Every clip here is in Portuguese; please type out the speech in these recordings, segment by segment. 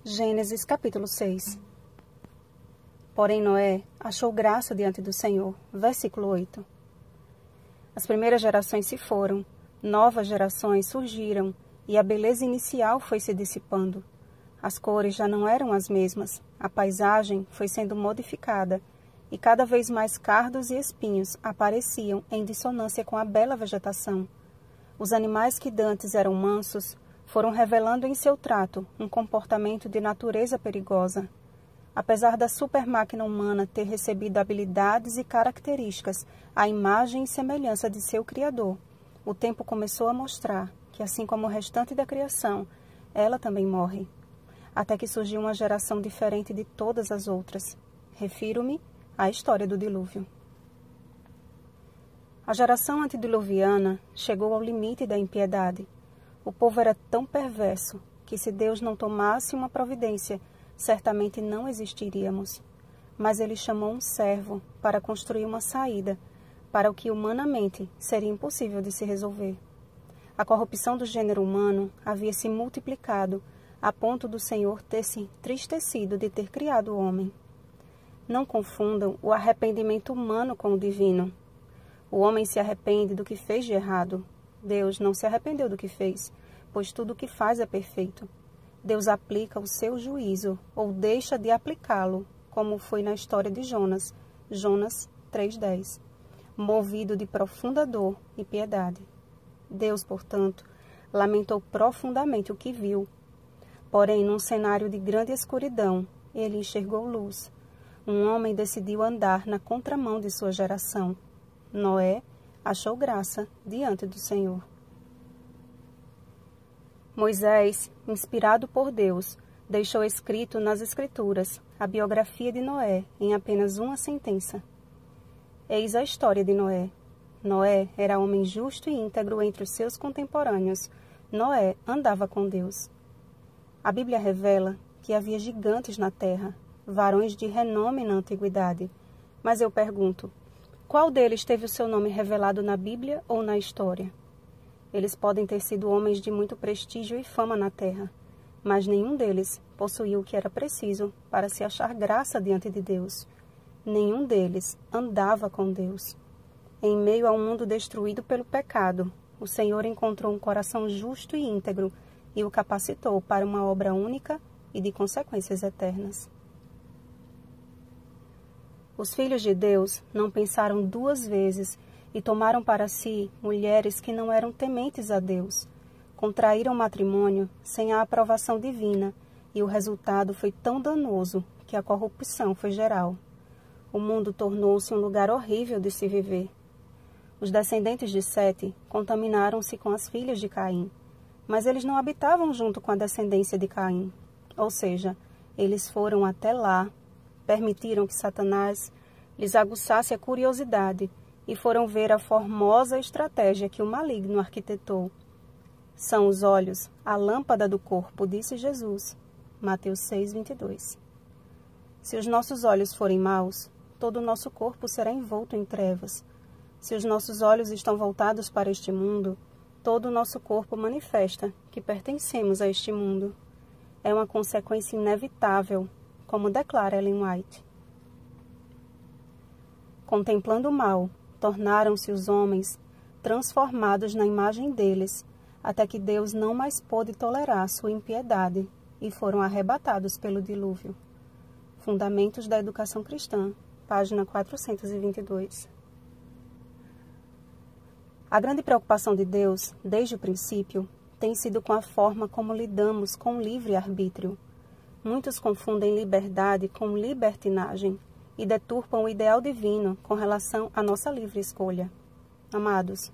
Gênesis capítulo 6. Porém Noé achou graça diante do Senhor. Versículo 8. As primeiras gerações se foram, novas gerações surgiram, e a beleza inicial foi se dissipando. As cores já não eram as mesmas, a paisagem foi sendo modificada, e cada vez mais cardos e espinhos apareciam em dissonância com a bela vegetação. Os animais que dantes eram mansos foram revelando em seu trato um comportamento de natureza perigosa. Apesar da supermáquina humana ter recebido habilidades e características à imagem e semelhança de seu Criador, o tempo começou a mostrar que, assim como o restante da criação, ela também morre. Até que surgiu uma geração diferente de todas as outras. Refiro-me à história do dilúvio. A geração antediluviana chegou ao limite da impiedade. O povo era tão perverso que, se Deus não tomasse uma providência, certamente não existiríamos. Mas ele chamou um servo para construir uma saída para o que humanamente seria impossível de se resolver. A corrupção do gênero humano havia se multiplicado a ponto do Senhor ter se entristecido de ter criado o homem. Não confundam o arrependimento humano com o divino. O homem se arrepende do que fez de errado. Deus não se arrependeu do que fez, pois tudo o que faz é perfeito. Deus aplica o seu juízo, ou deixa de aplicá-lo, como foi na história de Jonas, Jonas 3:10, movido de profunda dor e piedade. Deus, portanto, lamentou profundamente o que viu. Porém, num cenário de grande escuridão, ele enxergou luz. Um homem decidiu andar na contramão de sua geração. Noé achou graça diante do Senhor. Moisés, inspirado por Deus, deixou escrito nas Escrituras a biografia de Noé em apenas uma sentença. Eis a história de Noé. Noé era homem justo e íntegro entre os seus contemporâneos. Noé andava com Deus. A Bíblia revela que havia gigantes na terra, varões de renome na antiguidade. Mas eu pergunto, qual deles teve o seu nome revelado na Bíblia ou na história? Eles podem ter sido homens de muito prestígio e fama na terra, mas nenhum deles possuía o que era preciso para se achar graça diante de Deus. Nenhum deles andava com Deus. Em meio a um mundo destruído pelo pecado, o Senhor encontrou um coração justo e íntegro e o capacitou para uma obra única e de consequências eternas. Os filhos de Deus não pensaram duas vezes e tomaram para si mulheres que não eram tementes a Deus. Contraíram matrimônio sem a aprovação divina e o resultado foi tão danoso que a corrupção foi geral. O mundo tornou-se um lugar horrível de se viver. Os descendentes de Sete contaminaram-se com as filhas de Caim, mas eles não habitavam junto com a descendência de Caim. Ou seja, eles foram até lá, permitiram que Satanás lhes aguçasse a curiosidade e foram ver a formosa estratégia que o maligno arquitetou. São os olhos a lâmpada do corpo, disse Jesus. Mateus 6:22. Se os nossos olhos forem maus, todo o nosso corpo será envolto em trevas. Se os nossos olhos estão voltados para este mundo, todo o nosso corpo manifesta que pertencemos a este mundo. É uma consequência inevitável, como declara Ellen White. Contemplando o mal, tornaram-se os homens transformados na imagem deles, até que Deus não mais pôde tolerar sua impiedade e foram arrebatados pelo dilúvio. Fundamentos da Educação Cristã, página 422. A grande preocupação de Deus, desde o princípio, tem sido com a forma como lidamos com o livre-arbítrio. Muitos confundem liberdade com libertinagem e deturpam o ideal divino com relação à nossa livre escolha. Amados,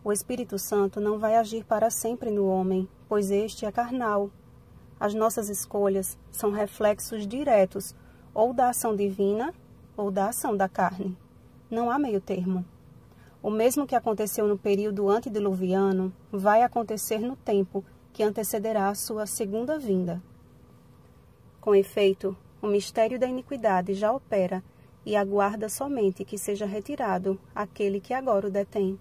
o Espírito Santo não vai agir para sempre no homem, pois este é carnal. As nossas escolhas são reflexos diretos ou da ação divina ou da ação da carne. Não há meio termo. O mesmo que aconteceu no período antediluviano vai acontecer no tempo que antecederá a sua segunda vinda. Com efeito, o mistério da iniquidade já opera e aguarda somente que seja retirado aquele que agora o detém.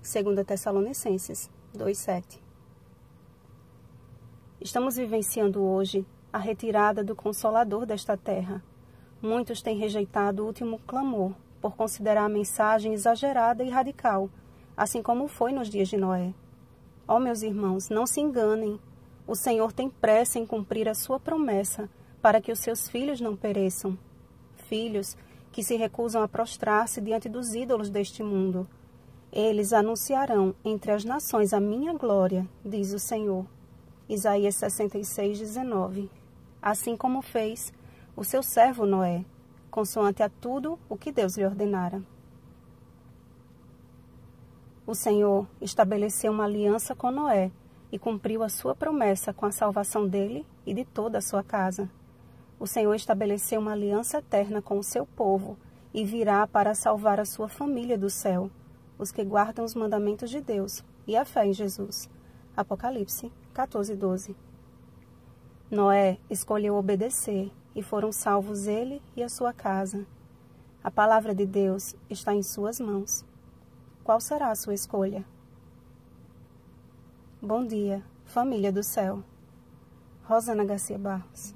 2 Tessalonicenses 2:7. Estamos vivenciando hoje a retirada do Consolador desta terra. Muitos têm rejeitado o último clamor, por considerar a mensagem exagerada e radical, assim como foi nos dias de Noé. Ó, meus irmãos, não se enganem. O Senhor tem pressa em cumprir a sua promessa, para que os seus filhos não pereçam. Filhos que se recusam a prostrar-se diante dos ídolos deste mundo. Eles anunciarão entre as nações a minha glória, diz o Senhor. Isaías 66:19. Assim como fez o seu servo Noé, consoante a tudo o que Deus lhe ordenara. O Senhor estabeleceu uma aliança com Noé e cumpriu a sua promessa com a salvação dele e de toda a sua casa. O Senhor estabeleceu uma aliança eterna com o seu povo e virá para salvar a sua família do céu, os que guardam os mandamentos de Deus e a fé em Jesus. Apocalipse 14:12. Noé escolheu obedecer e foram salvos ele e a sua casa. A palavra de Deus está em suas mãos. Qual será a sua escolha? Bom dia, família do céu. Rosana Garcia Barros.